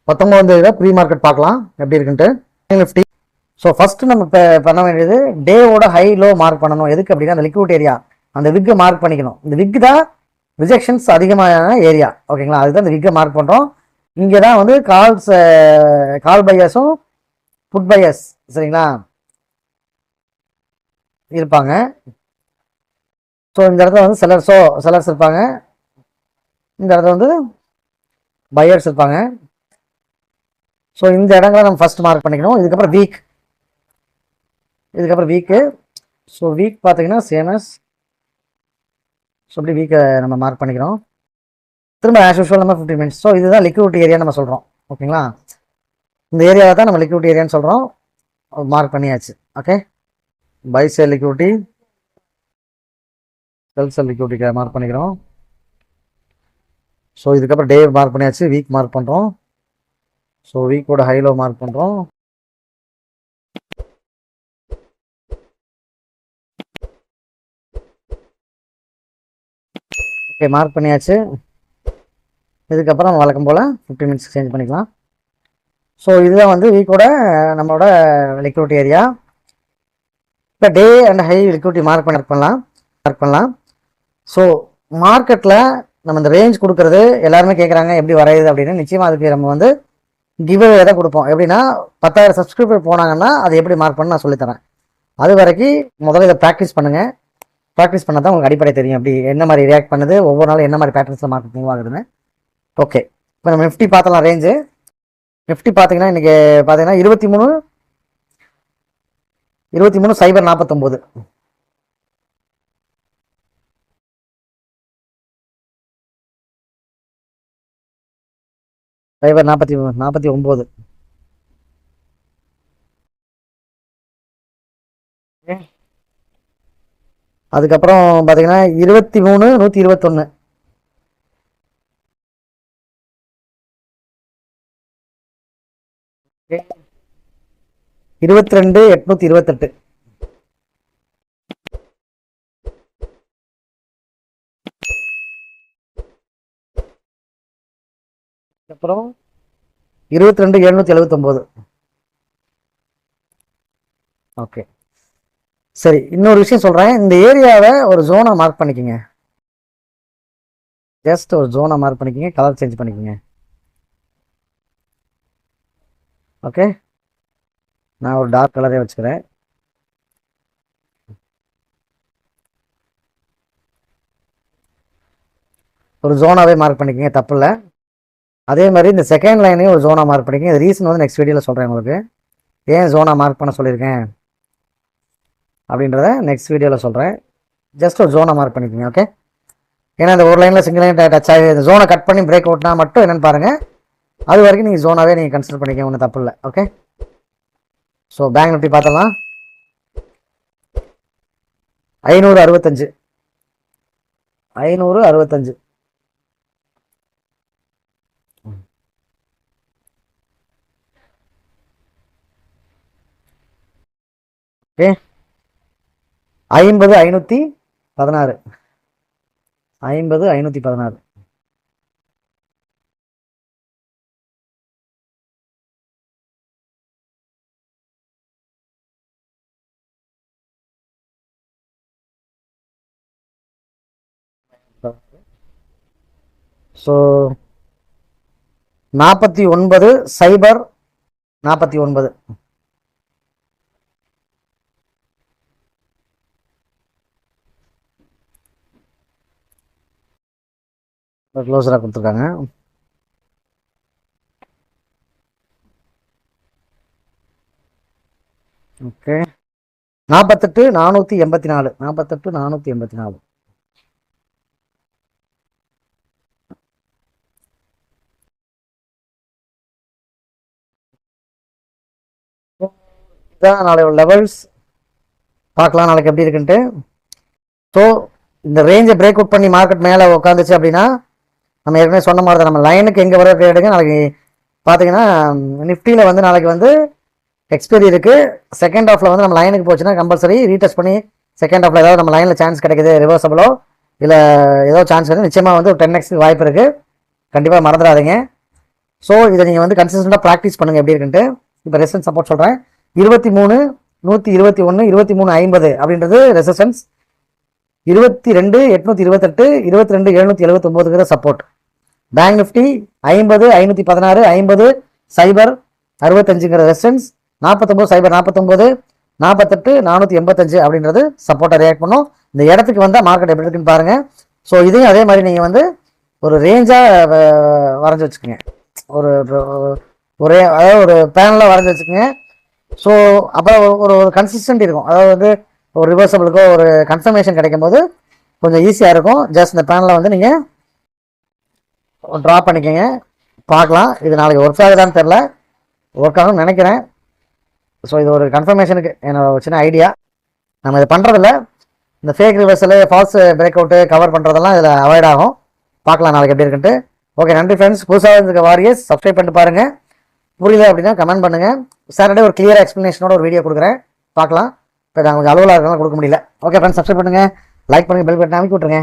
19 pre market பார்க்கலாம் எப்படி இருக்குன்ட்டு. நிஃப்டி. ஸோ ஃபஸ்ட்டு நம்ம இப்போ பண்ண வேண்டியது டேவோட ஹை லோ மார்க் பண்ணணும். எதுக்கு அப்படின்னா அந்த லிக்விட் ஏரியா அந்த விக்கை மார்க் பண்ணிக்கணும். இந்த விக்கு தான் ரிஜெக்ஷன்ஸ் அதிகமான ஏரியா. ஓகேங்களா, அதுதான் இந்த விக்கை மார்க் பண்ணுறோம். இங்கே தான் வந்து கால் பையர்ஸும் புட் பையர்ஸ் சரிங்களா இருப்பாங்க. ஸோ இந்த இடத்துல வந்து செல்லர்ஸ் இருப்பாங்க. இந்த இடத்துல வந்து பையர்ஸ் இருப்பாங்க. ஸோ இந்த இடங்களை நம்ம ஃபஸ்ட் மார்க் பண்ணிக்கணும். இதுக்கப்புறம் வீக்கு. ஸோ வீக் பார்த்தீங்கன்னா சேமஸ். ஸோ இப்படி வீக்கை நம்ம மார்க் பண்ணிக்கிறோம். திரும்ப ஆஸ் யூஷுவல் நம்ம 15 மினிட்ஸ். ஸோ இதுதான் லிக்விட் ஏரியா நம்ம சொல்கிறோம். ஓகேங்களா, இந்த ஏரியாவை தான் நம்ம லிக்விட் ஏரியான்னு சொல்கிறோம். மார்க் பண்ணியாச்சு. Okay, buy sell liquidity, sell லிக்விட்டிக்கு மார்க் பண்ணிக்கிறோம். ஸோ இதுக்கப்புறம் டே மார்க் பண்ணியாச்சு, வீக் மார்க் பண்ணுறோம். ஸோ வீக்கோட ஹைலோ மார்க் பண்ணுறோம். ஓகே, மார்க் பண்ணியாச்சு. இதுக்கப்புறம் நம்ம வழக்கம் போல் 15 மினிட்ஸ் சேஞ்ச் பண்ணிக்கலாம். ஸோ இதுதான் வந்து வீக்கோட நம்மளோட லிக்விடிட்டி ஏரியா. இப்போ day and high liquidity mark பண்ணலாம். ஸோ மார்க்கெட்டில் நம்ம இந்த ரேஞ்ச் கொடுக்குறது எல்லாருமே கேட்குறாங்க எப்படி வரையுது அப்படின்னு. நிச்சயமாக அதுக்கு நம்ம வந்து கிவ்அவே தான் கொடுப்போம். எப்படின்னா 10,000 சப்ஸ்கிரைபர் போனாங்கன்னா அது எப்படி மார்க் பண்ண நான் சொல்லித்தரேன். அது வரைக்கும் முதல்ல இதை ப்ராக்டிஸ் பண்ணுங்கள். ப்ராக்டிஸ் பண்ணால் தான் உங்களுக்கு அடிப்படை தெரியும் அப்படி என்ன மாதிரி ரியாக்ட் பண்ணுது, ஒவ்வொரு நாளும் என்ன மாதிரி பேட்டர்ன்ஸில் மார்க்கெட் மூவ் ஆகுதுன்னு. ஓகே, இப்போ நம்ம நிஃப்டி பார்த்தலாம். ரேஞ்சு நிஃப்டி பார்த்தீங்கன்னா இன்றைக்கி பார்த்தீங்கன்னா 23,049 49. அதுக்கப்புறம் பார்த்தீங்கன்னா 23,121. ஓகே, 22,828. அப்புறம் 22,779. ஓகே சரி, இன்னொரு விஷயம் சொல்கிறேன். இந்த ஏரியாவை ஒரு ஜோனை மார்க் பண்ணிக்கோங்க. ஜஸ்ட் ஒரு ஜோனை மார்க் பண்ணிக்கோங்க, கலர் சேஞ்ச் பண்ணிக்கோங்க. ஓகே, நான் ஒரு டார்க் கலரே வச்சுக்கிறேன். ஒரு ஜோனாவே மார்க் பண்ணிக்கோங்க, தப்பு இல்லை. அதே மாதிரி இந்த செகண்ட் லைனையும் ஒரு ஜோனா மார்க் பண்ணிக்கோங்க. இது ரீசன் வந்து நெக்ஸ்ட் வீடியோவில் சொல்கிறேன் உங்களுக்கு. ஏன் ஜோனா மார்க் பண்ண சொல்லியிருக்கேன் அப்படின்றத நெக்ஸ்ட் வீடியோவில் சொல்கிறேன். ஜஸ்ட் ஒரு ஜோனை மார்க் பண்ணிக்கோங்க. ஓகே, ஏன்னா இந்த ஒரு லைனில் சிங்கிள் லைன் டச் ஆகி இந்த ஜோனை கட் பண்ணி பிரேக் அவுட்னா மட்டும் என்னென்னு பாருங்கள். அது வரைக்கும் நீங்கள் ஜோனாவே நீங்கள் கன்சிடர் பண்ணிக்க, ஒன்றும் தப்பு இல்லை. ஓகே, ஸோ பேங்க் நிஃப்டி பார்த்தலாம். 565. ஓகே, 50,516. 50,516. ஸோ 49,049. க்ளோஸராக கொடுத்துருக்காங்க. ஓகே, 48,484. 48,484. இதான் நாளையோட லெவல்ஸ். பார்க்கலாம் நாளைக்கு எப்படி இருக்குன்ட்டு. ஸோ இந்த ரேஞ்சை பிரேக் அவுட் பண்ணி மார்க்கெட் மேலே உட்காந்துச்சு அப்படின்னா நம்ம ஏற்கனவே சொன்ன மாதிரி தான் நம்ம லைனுக்கு எங்கே வர ட்ரேடுங்க. நாளைக்கு பார்த்தீங்கன்னா நிஃப்டியில் வந்து நாளைக்கு வந்து எக்ஸ்பைரி இருக்குது. செகண்ட் ஹாஃபில் வந்து நம்ம லைனுக்கு போச்சுன்னா கம்பல்சரி ரீடெஸ்ட் பண்ணி செகண்ட் ஹாஃபில் ஏதாவது நம்ம லைனில் சான்ஸ் கிடைக்குது, ரிவர்சபிளோ இல்லை ஏதோ சான்ஸ் கிடையாது, நிச்சயமாக வந்து ஒரு 10x வாய்ப்பு இருக்குது. கண்டிப்பாக மறந்துடாதீங்க. ஸோ இதை நீங்கள் வந்து கன்சிஸ்டண்டாக ப்ராக்டிஸ் பண்ணுங்கள் எப்படி இருக்குன்ட்டு. இப்போ ரெசிஸ்டன்ஸ் சப்போர்ட் சொல்கிறேன். 23 121 23 50 அப்படின்றது ரெசிஸ்டன்ஸ். 22 828 22 779ங்கிற சப்போர்ட். பேங்க் நிஃப்டி 50 516 50 0 65ங்கிற ரெசிஸ்டன்ஸ். 49 0 49 48 485 அப்படின்றது சப்போர்ட்டை ரியாக்ட் பண்ணும். இந்த இடத்துக்கு வந்தால் மார்க்கெட் எப்படி இருக்குன்னு பாருங்கள். ஸோ இதையும் அதே மாதிரி நீங்கள் வந்து ஒரு ரேஞ்சாக வரைஞ்சி வச்சுக்கோங்க. அதாவது ஒரு பேனலாக வரைஞ்சி வச்சுக்கோங்க. ஸோ அப்புறம் ஒரு கன்சிஸ்டன்ட் இருக்கும். அதாவது வந்து ஒரு ரிவர்சபிளுக்கோ ஒரு கன்ஃபர்மேஷன் கிடைக்கும் போது கொஞ்சம் ஈஸியாக இருக்கும். ஜஸ்ட் இந்த பேனலை வந்து நீங்கள் ட்ரா பண்ணிக்கோங்க, பார்க்கலாம். இது நாளைக்கு ஒர்க் ஆகுதான்னு தெரில, ஒர்க் ஆகும்னு நினைக்கிறேன். ஸோ இது ஒரு கன்ஃபர்மேஷனுக்கு என்னோட சின்ன ஐடியா. நம்ம இது பண்ணுறதில்ல, இந்த fake reversal falls break out cover பண்ணுறதெல்லாம் இதில் அவாய்ட் ஆகும். பார்க்கலாம் நாளைக்கு எப்படி இருக்குன்ட்டு. ஓகே, நன்றி ஃப்ரெண்ட்ஸ். புதுசாக இருக்க வாரியர்ஸ் சப்ஸ்கிரைப் பண்ணிட்டு பாருங்கள். புரியல அப்படின்னா கமெண்ட் பண்ணுங்கள். சாட்டர்டே ஒரு கிளியர் எக்ஸ்ப்ளனேஷனோட ஒரு வீடியோ கொடுக்குறேன், பார்க்கலாம். இப்போ நாங்கள் அலுவலாக இருக்கலாம் கொடுக்க முடியல. ஓகே ஃப்ரெண்ட்ஸ், சப்ஸ்கிரைப் பண்ணுங்கள், லைக் பண்ணுங்கள், பெல் பட்டன் அமைக்கி விட்ருங்க.